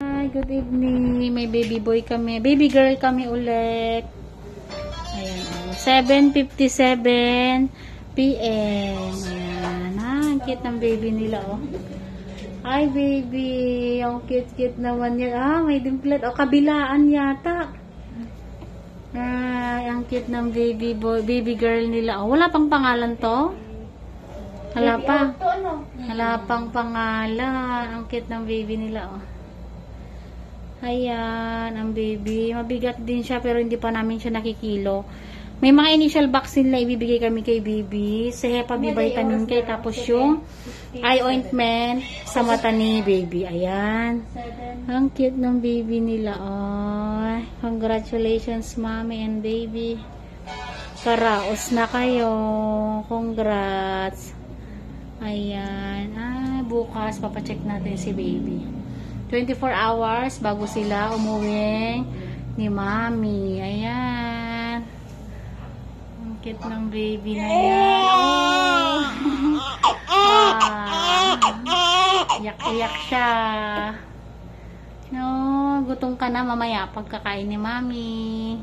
Hi, good evening. May baby boy kami. Baby girl kami ulit. Ayan, 7:57 PM. Ayan. Ang cute ng baby nila, oh. Hi, baby. Ang cute-cute naman yan. May dimplet. Kabilaan yata. Ang cute ng baby girl nila. Wala pang pangalan to? Wala pa. Wala pang pangalan. Ang cute ng baby nila, oh. Ayan, ang baby. Mabigat din siya pero hindi pa namin siya nakikilo. May mga initial vaccine na ibibigay kami kay baby. Sa Hepa B vitamin K. Tapos yung eye ointment sa mata ni baby. Ayan. Ang cute ng baby nila. Oh. Congratulations, mommy and baby. Karaos na kayo. Congrats. Ayan. Bukas papacheck natin si baby. 24 hours bago sila umuwi ni mommy. Ayan. Ang cute ng baby na yan. Iyak-iyak siya. No, gutom ka na mamaya pagkakain ni mommy.